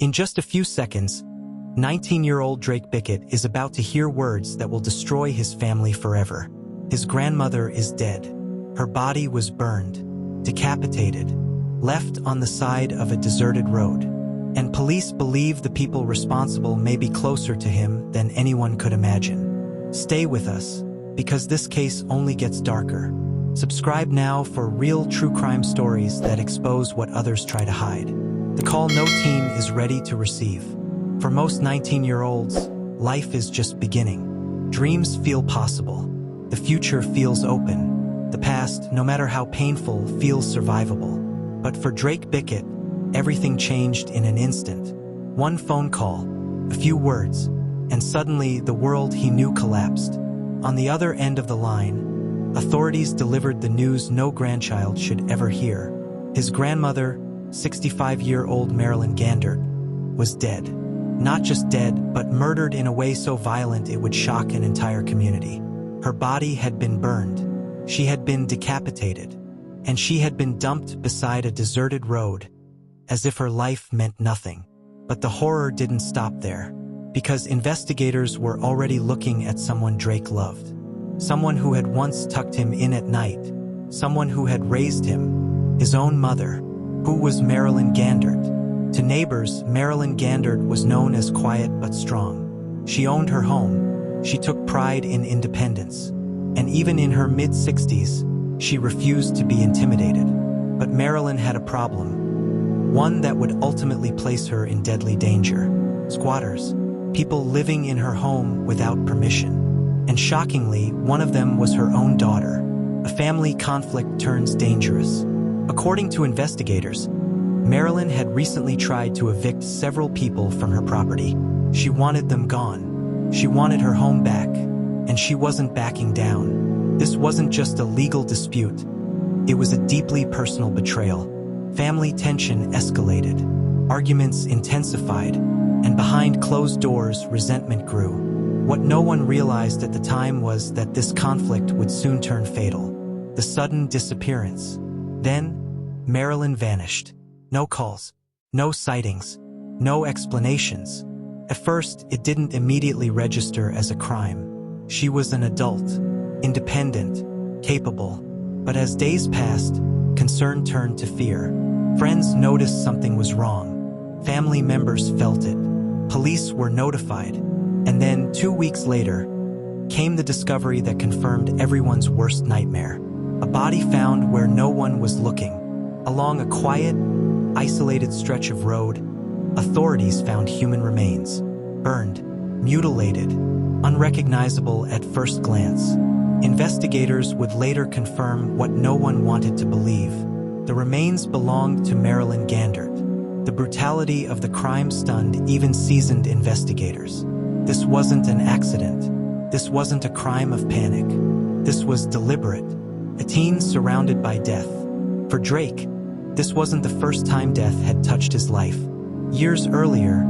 In just a few seconds, 19-year-old Drake Bickett is about to hear words that will destroy his family forever. His grandmother is dead. Her body was burned, decapitated, left on the side of a deserted road. And police believe the people responsible may be closer to him than anyone could imagine. Stay with us, because this case only gets darker. Subscribe now for real true crime stories that expose what others try to hide. The call no teen is ready to receive. For most 19-year-olds, life is just beginning. Dreams feel possible. The future feels open. The past, no matter how painful, feels survivable. But for Drake Bickett, everything changed in an instant. One phone call, a few words, and suddenly the world he knew collapsed. On the other end of the line, authorities delivered the news no grandchild should ever hear. His grandmother, 65-year-old Marilyn Gandert, was dead. Not just dead, but murdered in a way so violent it would shock an entire community. Her body had been burned, she had been decapitated, and she had been dumped beside a deserted road, as if her life meant nothing. But the horror didn't stop there, because investigators were already looking at someone Drake loved. Someone who had once tucked him in at night, someone who had raised him, his own mother. Who was Marilyn Gandert? To neighbors, Marilyn Gandert was known as quiet but strong. She owned her home, she took pride in independence, and even in her mid-60s, she refused to be intimidated. But Marilyn had a problem, one that would ultimately place her in deadly danger. Squatters, people living in her home without permission. And shockingly, one of them was her own daughter. A family conflict turns dangerous. According to investigators, Marilyn had recently tried to evict several people from her property. She wanted them gone. She wanted her home back, and she wasn't backing down. This wasn't just a legal dispute. It was a deeply personal betrayal. Family tension escalated. Arguments intensified, and behind closed doors, resentment grew. What no one realized at the time was that this conflict would soon turn fatal. The sudden disappearance. Then, Marilyn vanished. No calls, no sightings, no explanations. At first, it didn't immediately register as a crime. She was an adult, independent, capable. But as days passed, concern turned to fear. Friends noticed something was wrong. Family members felt it. Police were notified. And then, 2 weeks later, came the discovery that confirmed everyone's worst nightmare. A body found where no one was looking. Along a quiet, isolated stretch of road, authorities found human remains, burned, mutilated, unrecognizable at first glance. Investigators would later confirm what no one wanted to believe. The remains belonged to Marilyn Gandert. The brutality of the crime stunned even seasoned investigators. This wasn't an accident. This wasn't a crime of panic. This was deliberate. A teen surrounded by death. For Drake, this wasn't the first time death had touched his life. Years earlier,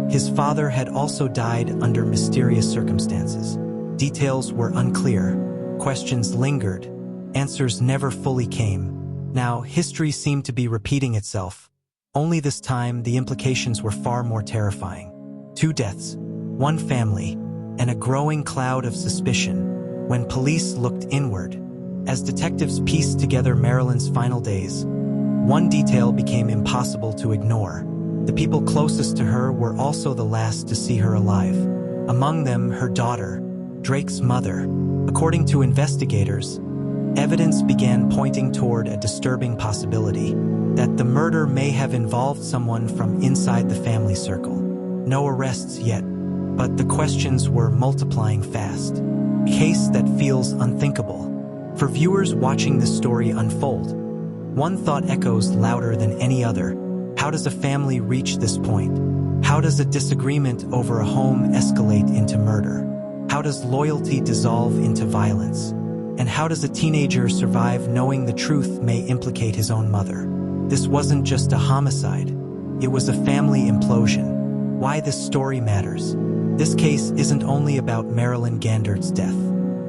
his father had also died under mysterious circumstances. Details were unclear. Questions lingered. Answers never fully came. Now, history seemed to be repeating itself. Only this time, the implications were far more terrifying. 2 deaths, 1 family, and a growing cloud of suspicion. When police looked inward, as detectives pieced together Marilyn's final days, one detail became impossible to ignore. The people closest to her were also the last to see her alive. Among them, her daughter, Drake's mother. According to investigators, evidence began pointing toward a disturbing possibility that the murder may have involved someone from inside the family circle. No arrests yet, but the questions were multiplying fast. A case that feels unthinkable. For viewers watching this story unfold, one thought echoes louder than any other. How does a family reach this point? How does a disagreement over a home escalate into murder? How does loyalty dissolve into violence? And how does a teenager survive knowing the truth may implicate his own mother? This wasn't just a homicide. It was a family implosion. Why this story matters. This case isn't only about Marilyn Gandert's death.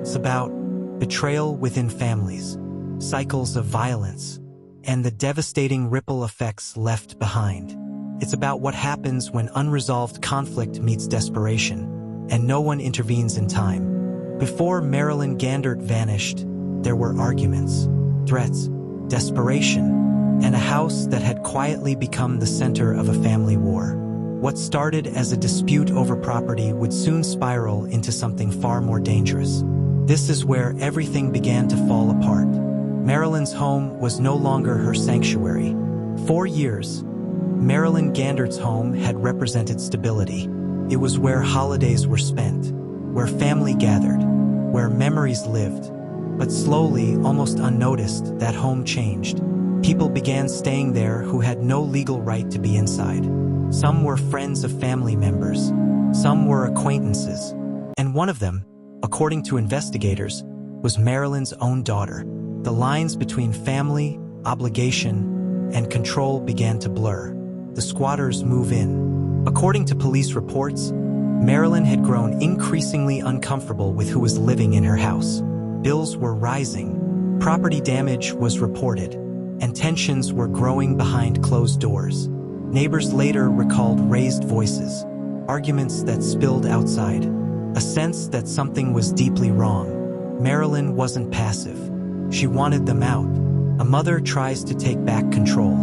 It's about betrayal within families, cycles of violence, and the devastating ripple effects left behind. It's about what happens when unresolved conflict meets desperation, and no one intervenes in time. Before Marilyn Gandert vanished, there were arguments, threats, desperation, and a house that had quietly become the center of a family war. What started as a dispute over property would soon spiral into something far more dangerous. This is where everything began to fall apart. Marilyn's home was no longer her sanctuary. For years, Marilyn Gandert's home had represented stability. It was where holidays were spent, where family gathered, where memories lived. But slowly, almost unnoticed, that home changed. People began staying there who had no legal right to be inside. Some were friends of family members. Some were acquaintances. And one of them, according to investigators, was Marilyn's own daughter. The lines between family, obligation, and control began to blur. The squatters move in. According to police reports, Marilyn had grown increasingly uncomfortable with who was living in her house. Bills were rising, property damage was reported, and tensions were growing behind closed doors. Neighbors later recalled raised voices, arguments that spilled outside, a sense that something was deeply wrong. Marilyn wasn't passive. She wanted them out. A mother tries to take back control.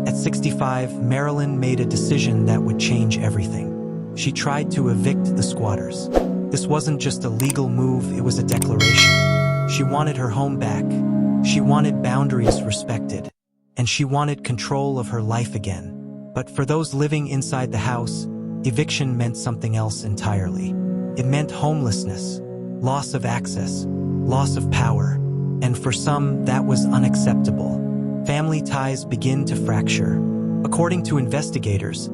At 65, Marilyn made a decision that would change everything. She tried to evict the squatters. This wasn't just a legal move, it was a declaration. She wanted her home back. She wanted boundaries respected. And she wanted control of her life again. But for those living inside the house, eviction meant something else entirely. It meant homelessness, loss of access, loss of power, and for some, that was unacceptable. Family ties begin to fracture. According to investigators,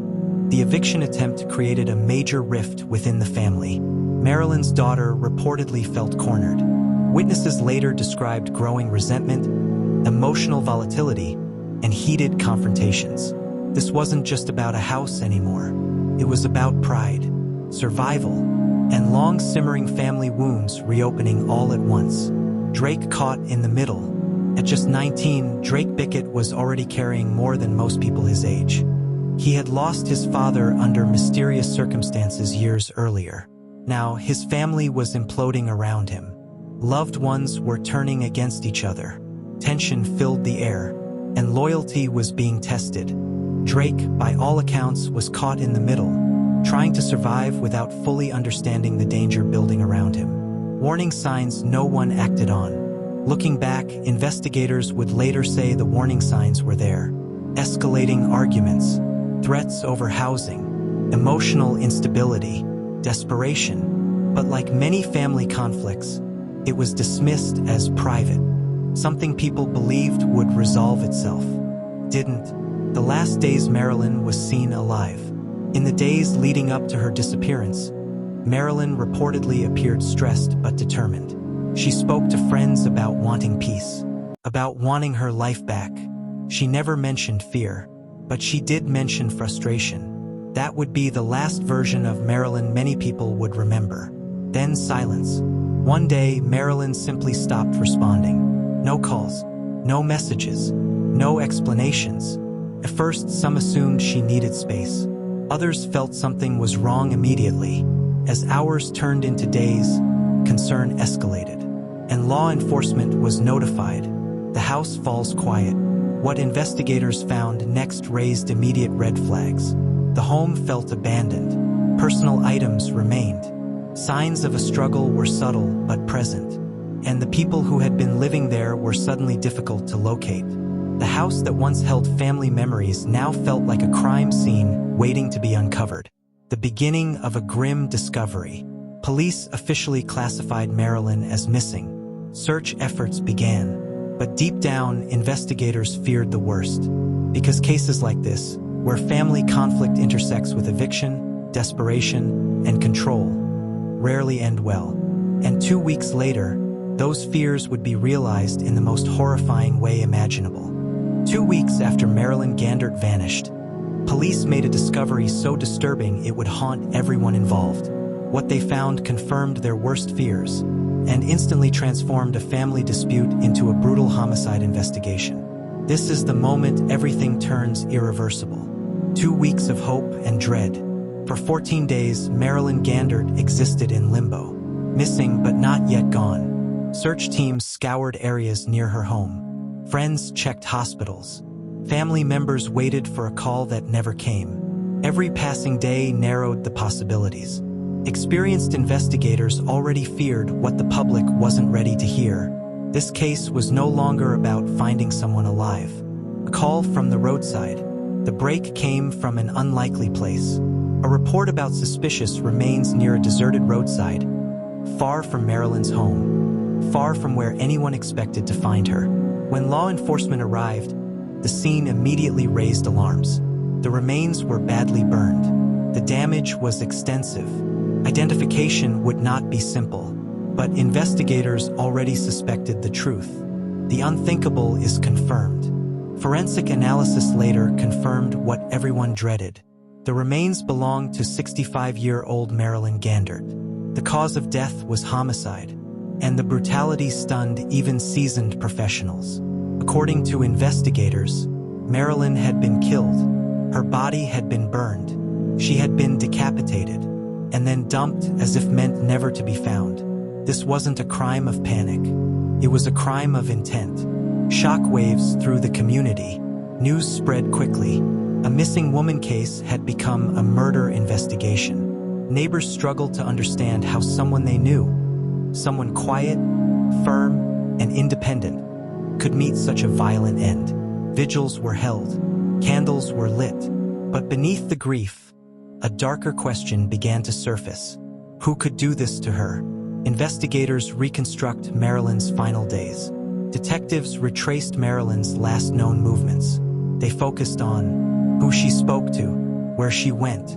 the eviction attempt created a major rift within the family. Marilyn's daughter reportedly felt cornered. Witnesses later described growing resentment, emotional volatility, and heated confrontations. This wasn't just about a house anymore. It was about pride, survival, and long-simmering family wounds reopening all at once. Drake caught in the middle. At just 19, Drake Bickett was already carrying more than most people his age. He had lost his father under mysterious circumstances years earlier. Now, his family was imploding around him. Loved ones were turning against each other. Tension filled the air, and loyalty was being tested. Drake, by all accounts, was caught in the middle, trying to survive without fully understanding the danger building around him. Warning signs no one acted on. Looking back, investigators would later say the warning signs were there. Escalating arguments, threats over housing, emotional instability, desperation. But like many family conflicts, it was dismissed as private. Something people believed would resolve itself. Didn't. The last days Marilyn was seen alive. In the days leading up to her disappearance, Marilyn reportedly appeared stressed but determined. She spoke to friends about wanting peace, about wanting her life back. She never mentioned fear, but she did mention frustration. That would be the last version of Marilyn many people would remember. Then silence. One day, Marilyn simply stopped responding. No calls, no messages, no explanations. At first, some assumed she needed space. Others felt something was wrong immediately. As hours turned into days, concern escalated, and law enforcement was notified. The house falls quiet. What investigators found next raised immediate red flags. The home felt abandoned. Personal items remained. Signs of a struggle were subtle but present, and the people who had been living there were suddenly difficult to locate. The house that once held family memories now felt like a crime scene waiting to be uncovered. The beginning of a grim discovery. Police officially classified Marilyn as missing. Search efforts began. But deep down, investigators feared the worst. Because cases like this, where family conflict intersects with eviction, desperation, and control, rarely end well. And 2 weeks later, those fears would be realized in the most horrifying way imaginable. 2 weeks after Marilyn Gandert vanished, police made a discovery so disturbing it would haunt everyone involved. What they found confirmed their worst fears and instantly transformed a family dispute into a brutal homicide investigation. This is the moment everything turns irreversible. 2 weeks of hope and dread. For 14 days, Marilyn Gandert existed in limbo, missing but not yet gone. Search teams scoured areas near her home. Friends checked hospitals. Family members waited for a call that never came. Every passing day narrowed the possibilities. Experienced investigators already feared what the public wasn't ready to hear. This case was no longer about finding someone alive. A call from the roadside. The break came from an unlikely place. A report about suspicious remains near a deserted roadside, far from Marilyn's home, far from where anyone expected to find her. When law enforcement arrived, the scene immediately raised alarms. The remains were badly burned. The damage was extensive. Identification would not be simple, but investigators already suspected the truth. The unthinkable is confirmed. Forensic analysis later confirmed what everyone dreaded. The remains belonged to 65-year-old Marilyn Gandert. The cause of death was homicide, and the brutality stunned even seasoned professionals. According to investigators, Marilyn had been killed. Her body had been burned. She had been decapitated, and then dumped as if meant never to be found. This wasn't a crime of panic. It was a crime of intent. Shockwaves through the community. News spread quickly. A missing woman case had become a murder investigation. Neighbors struggled to understand how someone they knew, someone quiet, firm, and independent, could meet such a violent end. Vigils were held. Candles were lit. But beneath the grief, a darker question began to surface. Who could do this to her? Investigators reconstruct Marilyn's final days. Detectives retraced Marilyn's last known movements. They focused on who she spoke to, where she went,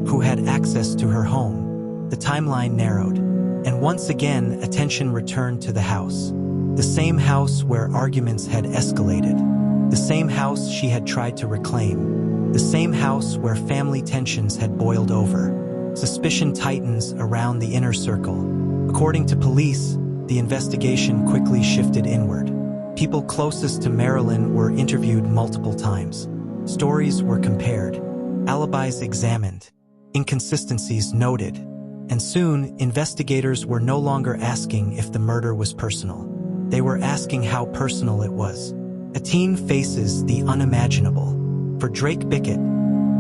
who had access to her home. The timeline narrowed, and once again attention returned to the house. The same house where arguments had escalated. The same house she had tried to reclaim. The same house where family tensions had boiled over. Suspicion tightens around the inner circle. According to police, the investigation quickly shifted inward. People closest to Marilyn were interviewed multiple times. Stories were compared, alibis examined, inconsistencies noted, and soon investigators were no longer asking if the murder was personal. They were asking how personal it was. A teen faces the unimaginable. For Drake Bickett,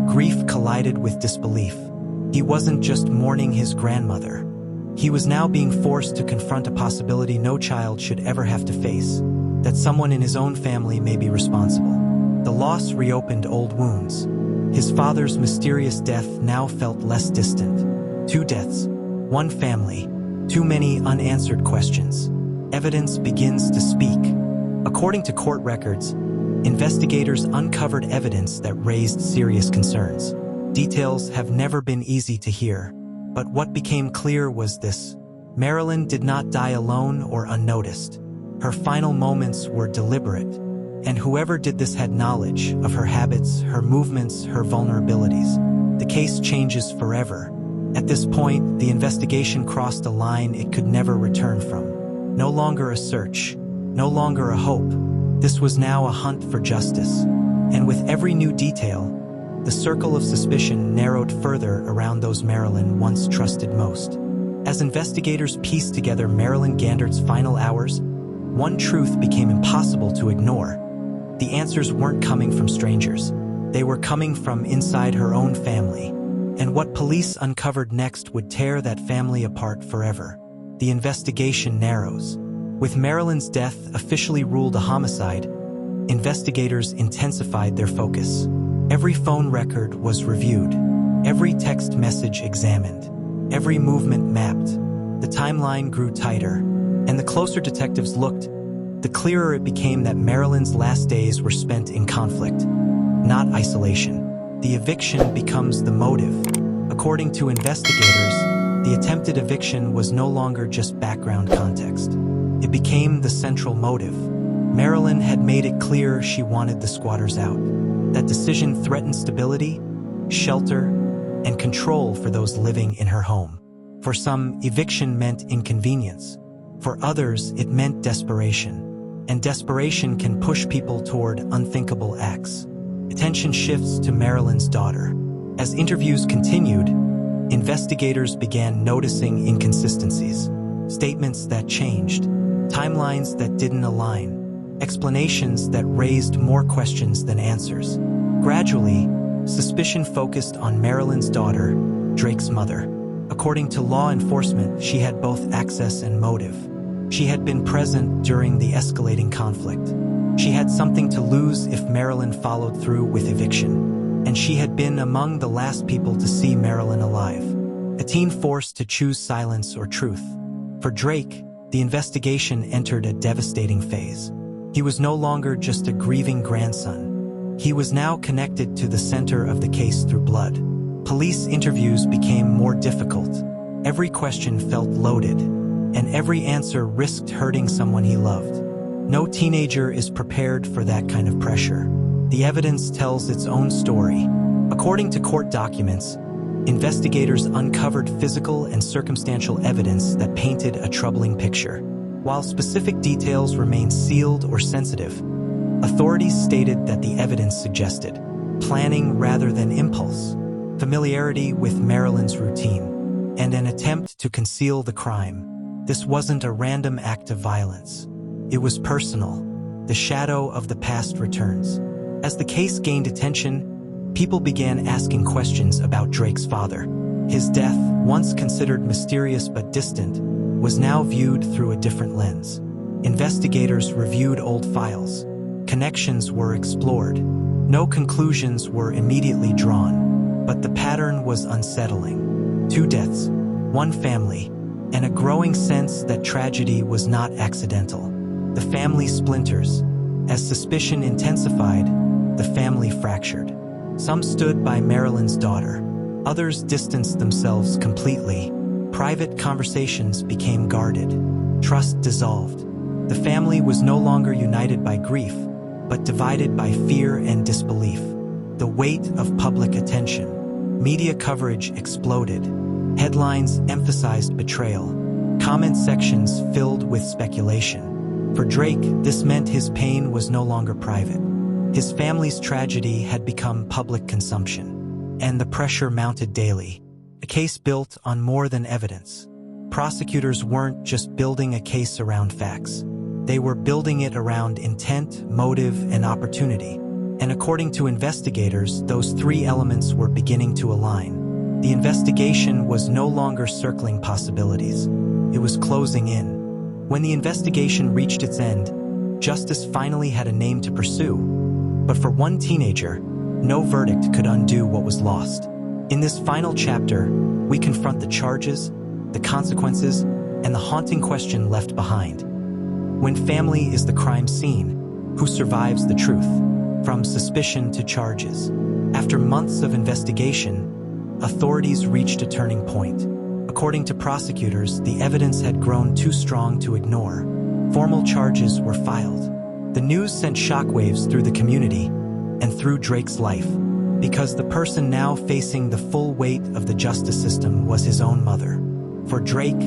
grief collided with disbelief. He wasn't just mourning his grandmother. He was now being forced to confront a possibility no child should ever have to face, that someone in his own family may be responsible. The loss reopened old wounds. His father's mysterious death now felt less distant. 2 deaths, 1 family, too many unanswered questions. Evidence begins to speak. According to court records, investigators uncovered evidence that raised serious concerns. Details have never been easy to hear. But what became clear was this: Marilyn did not die alone or unnoticed. Her final moments were deliberate, and whoever did this had knowledge of her habits, her movements, her vulnerabilities. The case changes forever. At this point, the investigation crossed a line it could never return from. No longer a search, no longer a hope. This was now a hunt for justice. And with every new detail, the circle of suspicion narrowed further around those Marilyn once trusted most. As investigators pieced together Marilyn Gandert's final hours, one truth became impossible to ignore. The answers weren't coming from strangers. They were coming from inside her own family. And what police uncovered next would tear that family apart forever. The investigation narrows. With Marilyn's death officially ruled a homicide, investigators intensified their focus. Every phone record was reviewed, every text message examined, every movement mapped. The timeline grew tighter, and the closer detectives looked, the clearer it became that Marilyn's last days were spent in conflict, not isolation. The eviction becomes the motive. According to investigators, the attempted eviction was no longer just background context. It became the central motive. Marilyn had made it clear she wanted the squatters out. That decision threatened stability, shelter, and control for those living in her home. For some, eviction meant inconvenience. For others, it meant desperation. And desperation can push people toward unthinkable acts. Attention shifts to Marilyn's daughter. As interviews continued, investigators began noticing inconsistencies, statements that changed, timelines that didn't align, explanations that raised more questions than answers. Gradually, suspicion focused on Marilyn's daughter, Drake's mother. According to law enforcement, she had both access and motive. She had been present during the escalating conflict. She had something to lose if Marilyn followed through with eviction. And she had been among the last people to see Marilyn alive. A teen forced to choose silence or truth. For Drake, the investigation entered a devastating phase. He was no longer just a grieving grandson. He was now connected to the center of the case through blood. Police interviews became more difficult. Every question felt loaded, and every answer risked hurting someone he loved. No teenager is prepared for that kind of pressure. The evidence tells its own story. According to court documents, investigators uncovered physical and circumstantial evidence that painted a troubling picture. While specific details remained sealed or sensitive, authorities stated that the evidence suggested planning rather than impulse, familiarity with Marilyn's routine, and an attempt to conceal the crime. This wasn't a random act of violence. It was personal. The shadow of the past returns. As the case gained attention, people began asking questions about Drake's father. His death, once considered mysterious but distant, was now viewed through a different lens. Investigators reviewed old files. Connections were explored. No conclusions were immediately drawn, but the pattern was unsettling. 2 deaths, 1 family, and a growing sense that tragedy was not accidental. The family splinters. As suspicion intensified, the family fractured. Some stood by Marilyn's daughter. Others distanced themselves completely. Private conversations became guarded. Trust dissolved. The family was no longer united by grief, but divided by fear and disbelief. The weight of public attention. Media coverage exploded. Headlines emphasized betrayal. Comment sections filled with speculation. For Drake, this meant his pain was no longer private. His family's tragedy had become public consumption, and the pressure mounted daily. A case built on more than evidence. Prosecutors weren't just building a case around facts. They were building it around intent, motive, and opportunity. And according to investigators, those 3 elements were beginning to align. The investigation was no longer circling possibilities. It was closing in. When the investigation reached its end, justice finally had a name to pursue. But for one teenager, no verdict could undo what was lost. In this final chapter, we confront the charges, the consequences, and the haunting question left behind. When family is the crime scene, who survives the truth? From suspicion to charges. After months of investigation, authorities reached a turning point. According to prosecutors, the evidence had grown too strong to ignore. Formal charges were filed. The news sent shockwaves through the community and through Drake's life, because the person now facing the full weight of the justice system was his own mother. For Drake,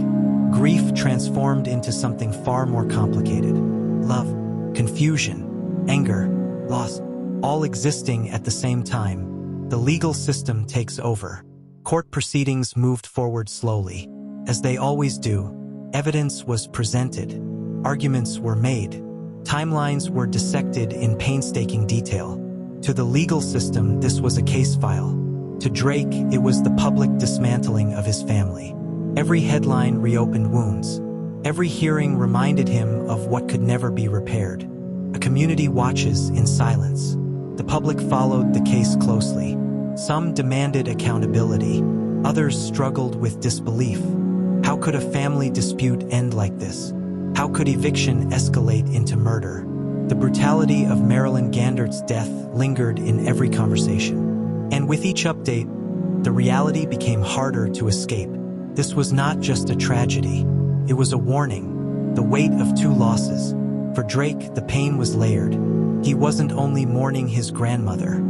grief transformed into something far more complicated. Love, confusion, anger, loss, all existing at the same time. The legal system takes over. Court proceedings moved forward slowly. As they always do, evidence was presented. Arguments were made. Timelines were dissected in painstaking detail. To the legal system, this was a case file. To Drake, it was the public dismantling of his family. Every headline reopened wounds. Every hearing reminded him of what could never be repaired. A community watches in silence. The public followed the case closely. Some demanded accountability. Others struggled with disbelief. How could a family dispute end like this? How could eviction escalate into murder? The brutality of Marilyn Gandert's death lingered in every conversation. And with each update, the reality became harder to escape. This was not just a tragedy. It was a warning. The weight of 2 losses. For Drake, the pain was layered. He wasn't only mourning his grandmother.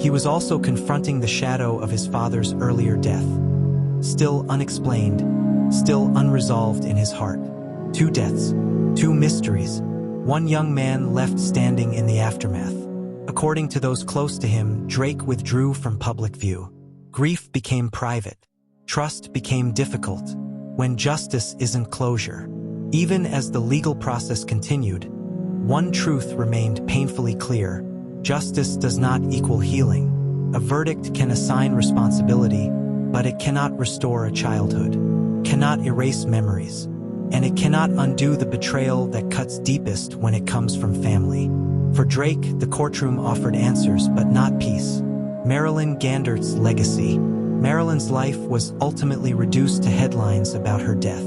He was also confronting the shadow of his father's earlier death. Still unexplained, still unresolved in his heart. 2 deaths, 2 mysteries, 1 young man left standing in the aftermath. According to those close to him, Drake withdrew from public view. Grief became private. Trust became difficult. When justice isn't closure. Even as the legal process continued, one truth remained painfully clear. Justice does not equal healing. A verdict can assign responsibility, but it cannot restore a childhood, cannot erase memories, and it cannot undo the betrayal that cuts deepest when it comes from family. For Drake, the courtroom offered answers but not peace. Marilyn Gandert's legacy. Marilyn's life was ultimately reduced to headlines about her death.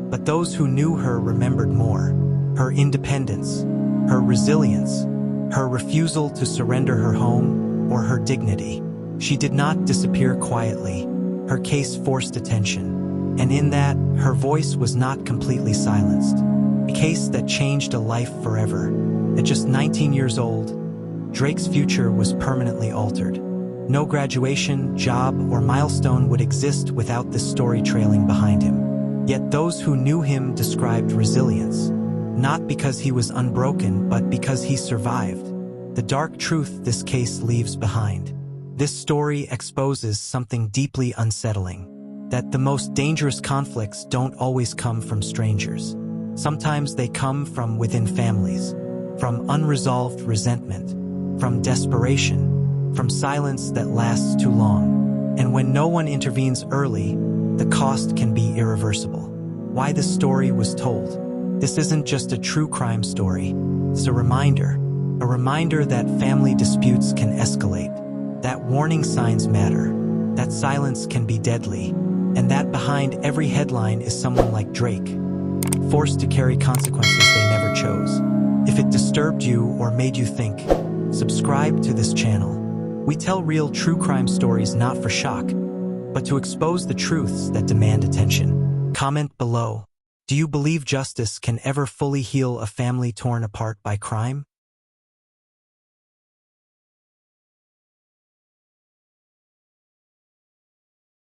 But those who knew her remembered more. Her independence, her resilience, her refusal to surrender her home or her dignity. She did not disappear quietly. Her case forced attention, and in that, her voice was not completely silenced. A case that changed a life forever. At just 19 years old, Drake's future was permanently altered. No graduation, job, or milestone would exist without this story trailing behind him. Yet those who knew him described resilience, not because he was unbroken, but because he survived. The dark truth this case leaves behind. This story exposes something deeply unsettling, that the most dangerous conflicts don't always come from strangers. Sometimes they come from within families, from unresolved resentment, from desperation, from silence that lasts too long. And when no one intervenes early, the cost can be irreversible. Why this story was told. This isn't just a true crime story. It's a reminder that family disputes can escalate, that warning signs matter, that silence can be deadly, and that behind every headline is someone like Drake, forced to carry consequences they never chose. If it disturbed you or made you think, subscribe to this channel. We tell real true crime stories not for shock, but to expose the truths that demand attention. Comment below. Do you believe justice can ever fully heal a family torn apart by crime?